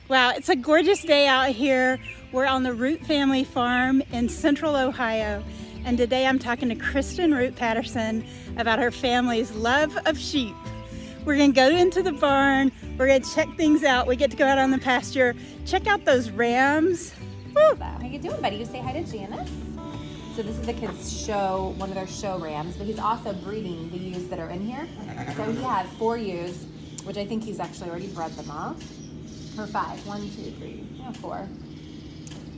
Wow, it's a gorgeous day out here. We're on the Root family farm in central Ohio. And today I'm talking to Kristin Root Patterson about her family's love of sheep. We're gonna go into the barn, we're gonna check things out. We get to go out on the pasture, check out those rams. Woo. How you doing, buddy? You say hi to Janice. So this is the kids' show, one of their show rams, but he's also breeding the ewes that are in here. So he has 4 ewes, which I think he's actually already bred them off. Or 5, 1, 2, 3, 4.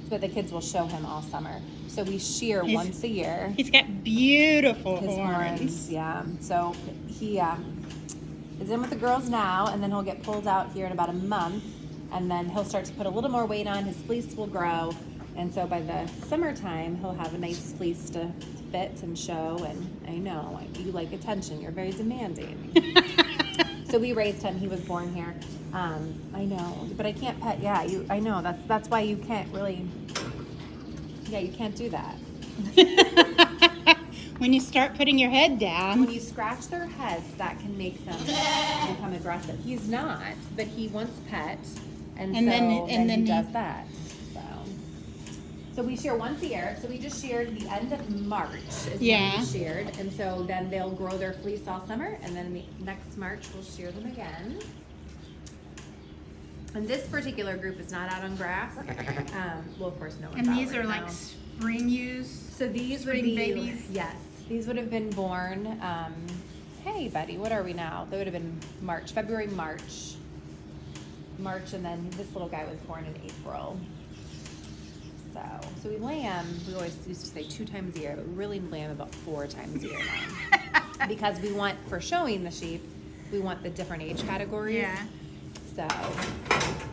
But the kids will show him all summer. So we shear once a year. He's got beautiful His horns. Yeah. So he is in with the girls now, and then he'll get pulled out here in about a month, and then he'll start to put a little more weight on. His fleece will grow, and so by the summertime, he'll have a nice fleece to fit and show. And I know you like attention. You're very demanding. So we raised him. He was born here. I know, but I can't pet. Yeah, I know. That's why you can't really. Yeah, you can't do that. When you start putting your head down. When you scratch their heads, that can make them become aggressive. He's not, but he wants pet, and then he does that. So we shear once a year. So we just sheared the end of March is when we sheared. And so then they'll grow their fleece all summer. And then the next March, we'll shear them again. And this particular group is not out on grass. Well, of course, no one's And out these right are now. like spring ewes? So these would spring be, babies? yes. These would have been born, hey, buddy, what are we now? They would have been February, March, and then this little guy was born in April. So we lamb, we always used to say 2 times a year, but we really lamb about 4 times a year now. Because we want, for showing the sheep, we want the different age categories. Yeah. So,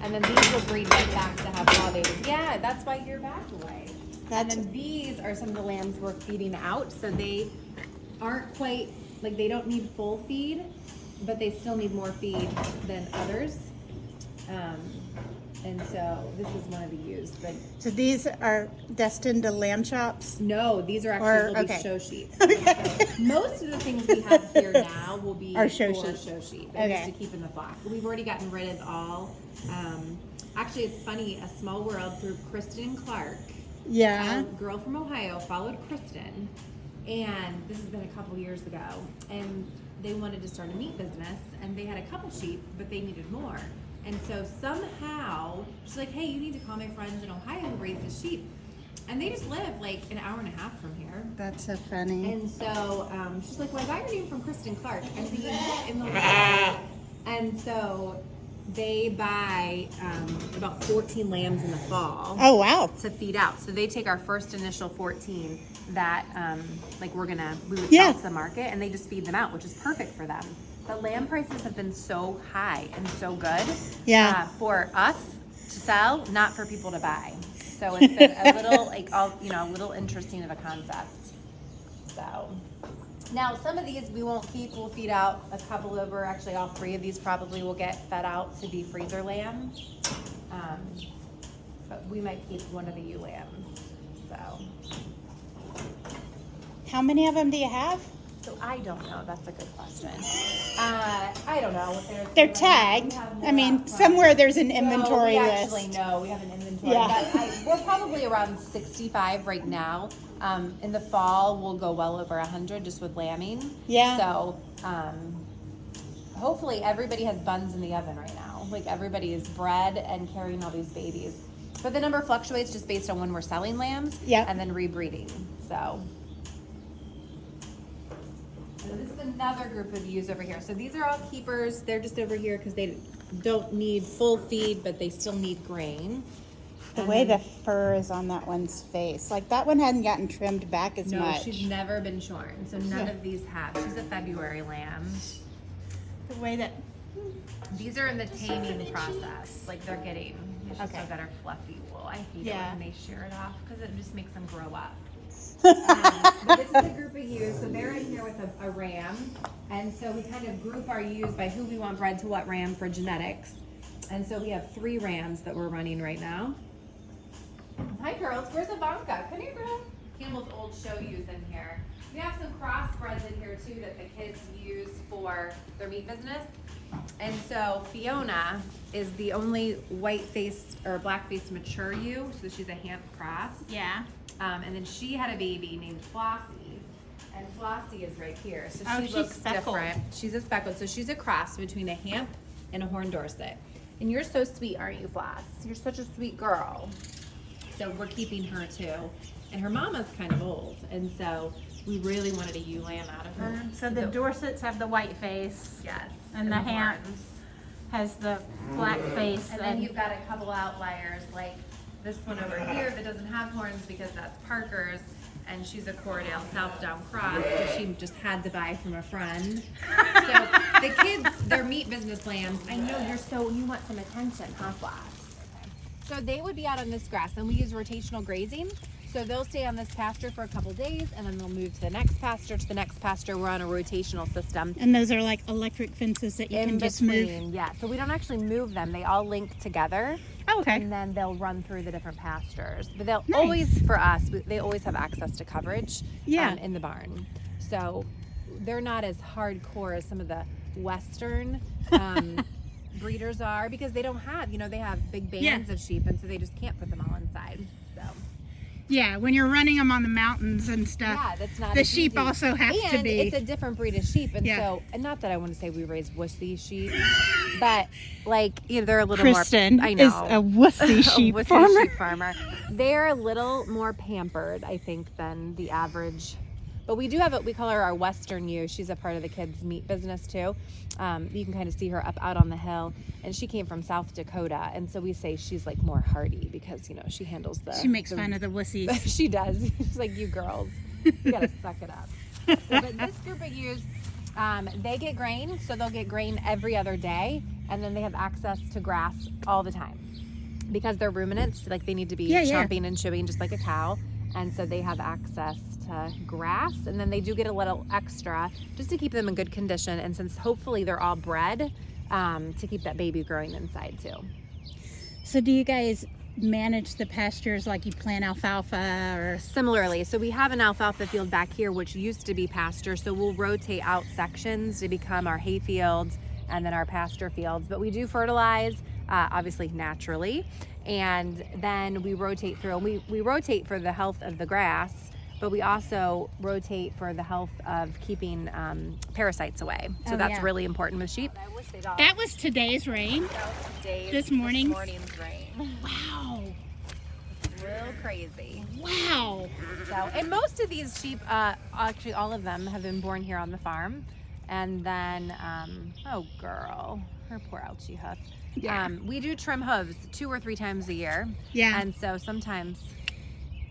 and then these will breed right back to have raw babies. Yeah, that's why you're back away. And then these are some of the lambs we're feeding out, so they aren't quite, like they don't need full feed, but they still need more feed than others. And so this is one of the ewes. But So these are destined to lamb chops? no, these are actually will be show sheep. Okay. So most of the things we have here now will be show show sheep. They're just to keep in the flock. We've already gotten rid of all. Actually, it's funny, A Small World through Kristin Clark. Yeah. A girl from Ohio followed Kristin, and this has been a couple years ago, and they wanted to start a meat business, and they had a couple sheep, but they needed more. And so somehow, she's like, hey, you need to call my friends in Ohio who raise the sheep. And they just live like an hour and a half from here. That's so funny. And so she's like, well, I got your name from Kristin Clark. I'm thinking, what in the world? And so they buy about 14 lambs in the fall. Oh, wow. To feed out. So they take our first initial 14 that we would sell to the market, and they just feed them out, which is perfect for them. The lamb prices have been so high and so good for us to sell, not for people to buy. So it's been a little a little interesting of a concept. So now some of these we won't keep. We'll feed out a couple over. Actually, all 3 of these probably will get fed out to be freezer lamb. But we might keep one of the ewe lambs. So How many of them do you have? So I don't know. That's a good question. I don't know. They're tagged. I mean, somewhere there's an inventory list. We have an inventory. Yeah. But we're probably around 65 right now. In the fall, we'll go well over 100 just with lambing. Yeah. So hopefully everybody has buns in the oven right now. Like everybody is bred and carrying all these babies. But the number fluctuates just based on when we're selling lambs. Yeah. And then rebreeding. So this is another group of ewes over here. So these are all keepers. They're just over here because they don't need full feed, but they still need grain. The way the fur is on that one's face. Like that one hadn't gotten trimmed back as much. No, she's never been shorn. So none of these have. She's a February lamb. The way that... These are in the taming process. Like they're getting, still got her fluffy wool. I hate it when they shear it off because it just makes them grow up. But this is a group of ewes, so they're in here with a ram, and so we kind of group our ewes by who we want bred to what ram for genetics. And so we have 3 rams that we're running right now. Hi girls, where's Ivanka? Come here, girl. Campbell's old show ewes in here. We have some crossbreds in here too that the kids use for their meat business. And so Fiona is the only white-faced or black-faced mature ewe, so she's a Hamp cross. Yeah. And then she had a baby named Flossie, and Flossie is right here. So Oh, she she's looks speckled. different. She's a speckled, so she's a cross between a Hamp and a Horn Dorset. And you're so sweet, aren't you, Floss? You're such a sweet girl. So we're keeping her too. And her mama's kind of old, and so we really wanted a ewe lamb out of her. So the Dorsets have the white face. Yes. And the Hamp horns. has the black face. And then you've got a couple outliers like this one over here that doesn't have horns because that's Parker's, and she's a Cordale South Down cross that she just had to buy from a friend. So the kids, they're meat business lambs. I know you want some attention, huh, Floss? So they would be out on this grass, and we use rotational grazing. So they'll stay on this pasture for a couple days, and then they'll move to the next pasture, We're on a rotational system. And those are like electric fences that you can just move. Yeah, so we don't actually move them. They all link together. Oh, okay. And then they'll run through the different pastures. But they'll Nice. always, for us, they always have access to coverage Yeah. in the barn. So they're not as hardcore as some of the Western breeders are, because they don't have, they have big bands of sheep, and so they just can't put them all inside. So. Yeah, when you're running them on the mountains and stuff. Yeah, that's not the as sheep easy. also have to And be. it's a different breed of sheep, and Yeah. so, and not that I want to say we raise wussy sheep, but like, they're a little Kristen more. I know. is a wussy sheep wussy farmer. sheep farmer. They're a little more pampered, I think, than the average. But we do have we call her our Western ewe. She's a part of the kids' meat business too. You can kind of see her up out on the hill, and she came from South Dakota, and so we say she's like more hardy because she handles the. She makes fun of the wussies. She does. She's like, you girls, you gotta suck it up. So, but this group of ewes, they get grain, so they'll get grain every other day, and then they have access to grass all the time because they're ruminants. Like they need to be chomping and chewing just like a cow, and so they have access to grass, and then they do get a little extra just to keep them in good condition, and since hopefully they're all bred, to keep that baby growing inside too. So do you guys manage the pastures like you plant alfalfa or? Similarly, so we have an alfalfa field back here which used to be pasture, so we'll rotate out sections to become our hay fields and then our pasture fields, but we do fertilize obviously naturally, and then we rotate through, and we rotate for the health of the grass, but we also rotate for the health of keeping parasites away. So that's really important with sheep. I wish they'd all. That was today's rain. That was today's, This morning's rain. Wow. Real crazy. Wow. So, and most of these sheep, actually all of them have been born here on the farm. And then, oh girl, her poor ouchie hoof. Yeah. We do trim hooves 2 or 3 times a year. Yeah. And so sometimes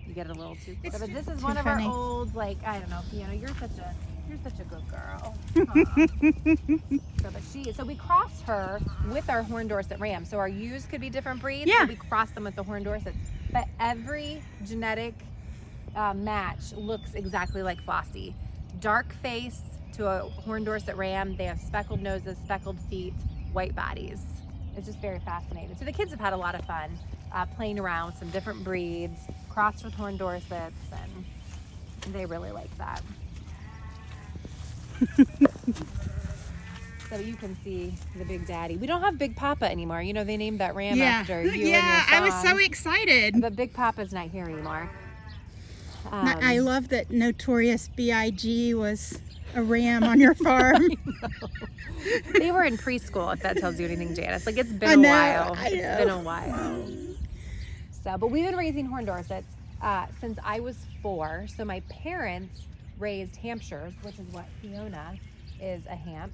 you get a little too close. It's But this is too one of funny. our old, like, I don't know, Fiona, you're such a good girl. Aw. So we crossed her with our Horn Dorset ram. So our ewes could be different breeds. Yeah. So we crossed them with the Horn Dorsets. But every genetic match looks exactly like Flossie. Dark face to a Horn Dorset ram. They have speckled noses, speckled feet, white bodies. It's just very fascinating. So the kids have had a lot of fun playing around with some different breeds, crossed with Horn Dorsets, and they really like that. So you can see the Big Daddy. We don't have Big Papa anymore. They named that ram after you and your I was son. so excited. But Big Papa's not here anymore. I love that Notorious B.I.G. was a ram on your farm. They were in preschool, if that tells you anything, Janice. Like, it's been a while. I know. It's been a while. So, but we've been raising Horn Dorsets since I was 4. So my parents raised Hampshires, which is what Fiona is, a Hamp.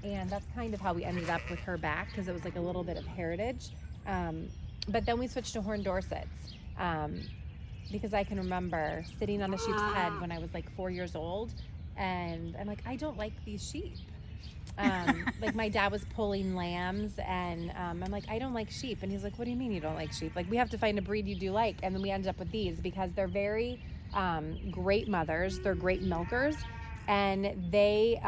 And that's kind of how we ended up with her back, because it was like a little bit of heritage. But then we switched to Horn Dorsets. Because I can remember sitting on a sheep's head when I was like 4 years old, and I'm like, I don't like these sheep. Like my dad was pulling lambs, and I'm like, I don't like sheep. And he's like, what do you mean you don't like sheep? Like, we have to find a breed you do like. And then we ended up with these because they're very great mothers. They're great milkers, and they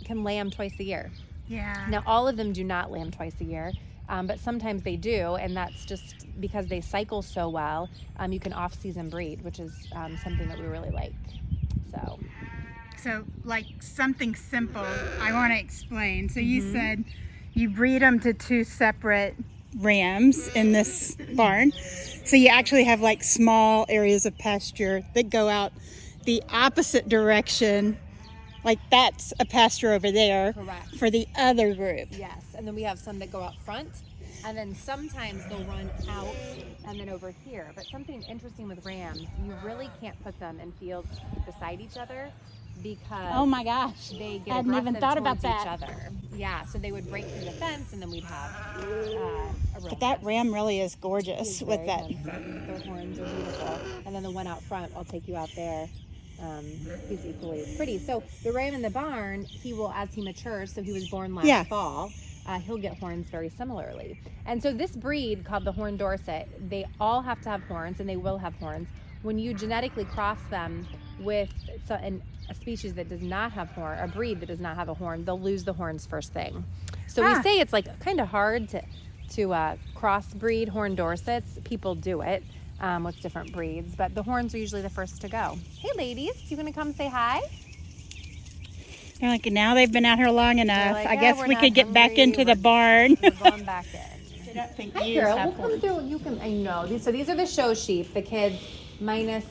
can lamb twice a year. Yeah. Now, all of them do not lamb twice a year. But sometimes they do, and that's just because they cycle so well. You can off-season breed, which is something that we really like. So like something simple I want to explain. So you said you breed them to 2 separate rams in this barn. So you actually have like small areas of pasture that go out the opposite direction. Like that's a pasture over there. Correct. For the other group. Yes, and then we have some that go out front, and then sometimes they'll run out and then over here. But something interesting with rams, you really can't put them in fields beside each other because Oh my gosh. they get Hadn't even aggressive thought about towards each that. other. Yeah, so they would break through the fence, and then we'd have a real But that mess. ram really is gorgeous He's with very that. handsome. Their horns are beautiful. And then the one out front, I'll take you out there. He's equally as pretty. So the ram in the barn, he will, as he matures, so he was born last fall, he'll get horns very similarly. And so this breed called the Horned Dorset, they all have to have horns, and they will have horns. When you genetically cross them with a species that does not have horn, a breed that does not have a horn, they'll lose the horns first thing. So we say it's like kind of hard to crossbreed Horned Dorsets. People do it with different breeds, but the horns are usually the first to go. Hey ladies, you gonna come say hi? They're like, now they've been out here long enough. Like, I guess we're we not could get back hungry. into the barn. We're going back in. I don't think Hi ewes girl, have we'll come through. You can, I know. So these are the show sheep, the kids minus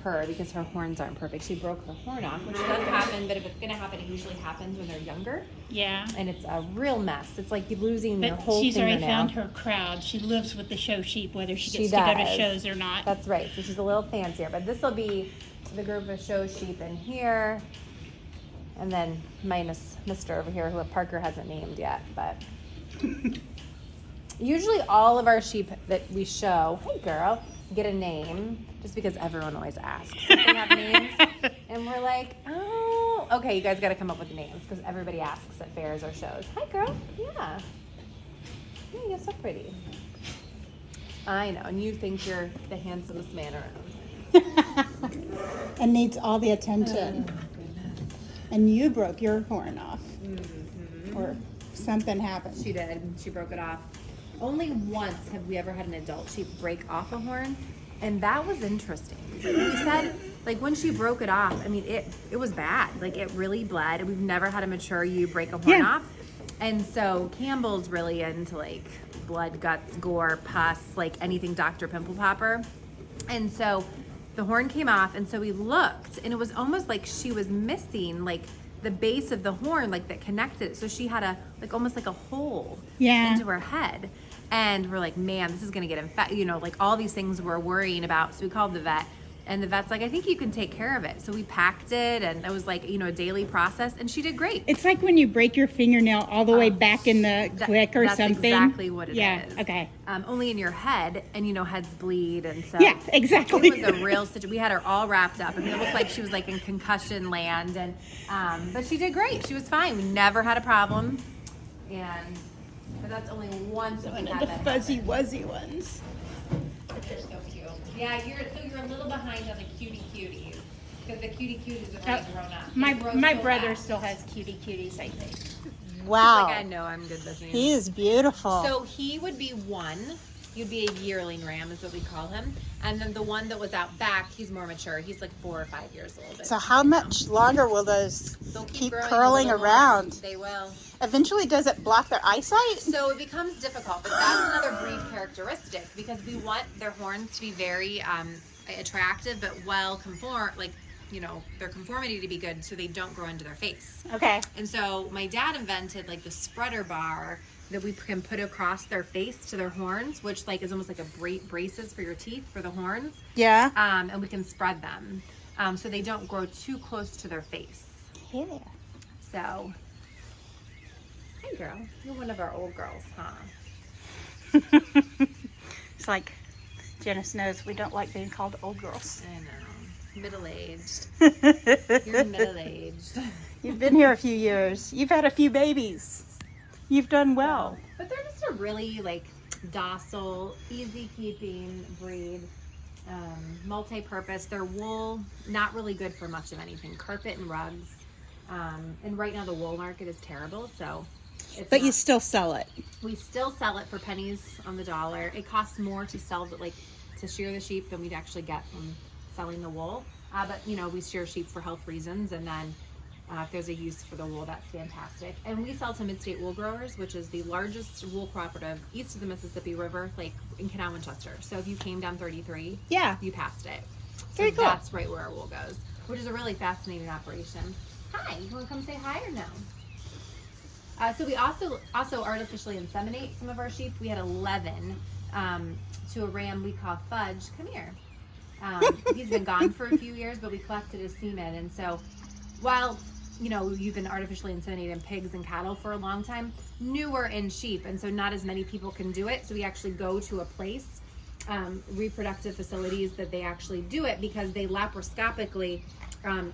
her because her horns aren't perfect. She broke her horn off, which does happen, but if it's gonna happen, it usually happens when they're younger. Yeah. And it's a real mess. It's like losing your But whole she's already fingernail. found her crowd. She lives with the show sheep, whether she She gets to go to does. shows or not. That's right. So she's a little fancier, but this will be the group of show sheep in here, and then minus Mr. over here, who Parker hasn't named yet. But usually all of our sheep that we show, hey girl, get a name, just because everyone always asks if they have names, and we're like, oh, okay, you guys got to come up with names because everybody asks at fairs or shows. Hi girl, yeah, you're so pretty. I know, and you think you're the handsomest man around. And needs all the attention. Oh, goodness. And you broke your horn off. Or something happened. She did. She broke it off. Only once have we ever had an adult sheep break off a horn, and that was interesting. We said, like, when she broke it off, I mean, it was bad. Like, it really bled. We've never had a mature ewe break a horn off. And so Campbell's really into, like, blood, guts, gore, pus, like anything Dr. Pimple Popper. And so the horn came off, and so we looked, and it was almost like she was missing, like, the base of the horn, like, that connected it. So she had almost like a hole into her head. And we're like, man, this is gonna get infected, like all these things we're worrying about. So we called the vet, and the vet's like, I think you can take care of it. So we packed it, and it was like, a daily process, and she did great. It's like when you break your fingernail all the way back in the click or something. That's exactly what it is. Yeah, okay. Only in your head, and heads bleed, and so. Yeah, exactly. It was a real situation. We had her all wrapped up. I mean, it looked like she was like in concussion land, and but she did great. She was fine. We never had a problem, but that's only once we One had of the that fuzzy happen. wuzzy ones. They're so cute. Yeah, you're a little behind on the cutie cuties because the cutie cuties have already grown up. My brother still has cutie cuties, I think. Wow. I know I'm good listening. He is beautiful. So he would be one. You'd be a yearling ram is what we call him. And then the one that was out back, he's more mature. He's like 4 or 5 years old. So how much longer will those They'll keep growing a curling little around? more. They will. Eventually, does it block their eyesight? So it becomes difficult, but that's another breed characteristic because we want their horns to be very attractive, but well conformed, their conformity to be good so they don't grow into their face. Okay. And so my dad invented like the spreader bar that we can put across their face to their horns, which is almost like a braces for your teeth for the horns. Yeah. And we can spread them so they don't grow too close to their face. Hey there. So, hey girl, you're one of our old girls, huh? It's like Janice knows we don't like being called old girls. I know, middle-aged. You're middle-aged. You've been here a few years. You've had a few babies. You've done well. But they're just a really docile, easy-keeping breed. Multi-purpose. Their wool, not really good for much of anything. Carpet and rugs. And right now the wool market is terrible, so But you still sell it. We still sell it for pennies on the dollar. It costs more to sell to shear the sheep than we'd actually get from selling the wool. But we shear sheep for health reasons, and then if there's a use for the wool, that's fantastic. And we sell to Mid-State Wool Growers, which is the largest wool cooperative east of the Mississippi River, like in Canal, Winchester. So if you came down 33, you passed it. So Very cool. That's right where our wool goes, which is a really fascinating operation. Hi, you want to come say hi or no? So we also artificially inseminate some of our sheep. We had 11 to a ram we call Fudge. Come here. He's been gone for a few years, but we collected his semen. And so while you've been artificially inseminating pigs and cattle for a long time, newer in sheep, and so not as many people can do it. So we actually go to a place, reproductive facilities, that they actually do it because they laparoscopically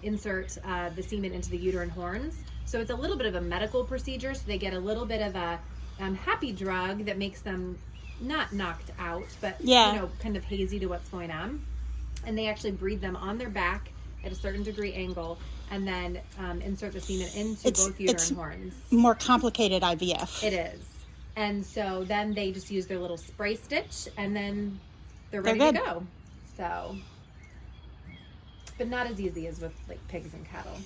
insert the semen into the uterine horns. So it's a little bit of a medical procedure. So they get a little bit of a happy drug that makes them not knocked out, but kind of hazy to what's going on. And they actually breed them on their back at a certain degree angle, and then insert the semen into both uterine horns. More complicated IVF. It is. And so then they just use their little spray stitch, and then they're ready to go. So, but not as easy as with like pigs and cattle.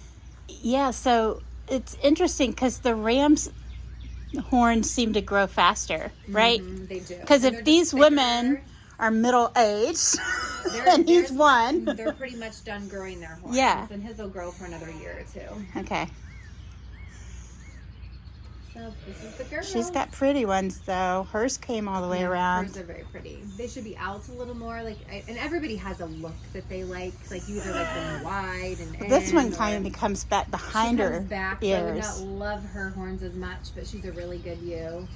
Yeah, so it's interesting because the ram's horns seem to grow faster, right? They do. Because if these women are middle-aged, and he's one. They're pretty much done growing their horns. Yeah. And his will grow for another year or two. Okay. So this is the girl. She's got pretty ones, though. Hers came all the way around. Hers are very pretty. They should be out a little more. And everybody has a look that they like. Like you either like them wide and this one kind of comes back behind her back, ears. So I would not love her horns as much, but she's a really good ewe.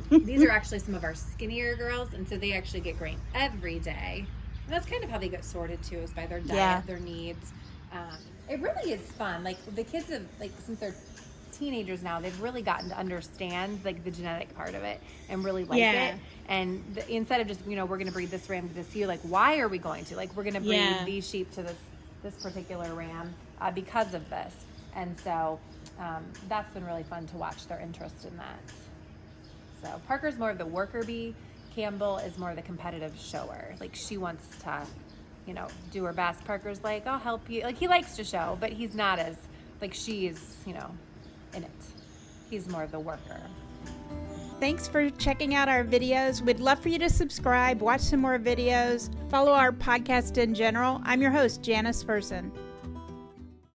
These are actually some of our skinnier girls, and so they actually get grain every day. And that's kind of how they get sorted too, is by their diet, their needs. It really is fun. Like the kids have, like, since they're teenagers now, they've really gotten to understand like the genetic part of it and really like it. And instead of just we're going to breed this ram to this ewe, like why are we going to? Like we're going to breed these sheep to this particular ram because of this. And so that's been really fun to watch their interest in that. So Parker's more of the worker bee. Campbell is more the competitive shower. Like she wants to, do her best. Parker's like, I'll help you. Like he likes to show, but he's not as, like she's, in it. He's more of the worker. Thanks for checking out our videos. We'd love for you to subscribe, watch some more videos, follow our podcast in general. I'm your host, Janice Person.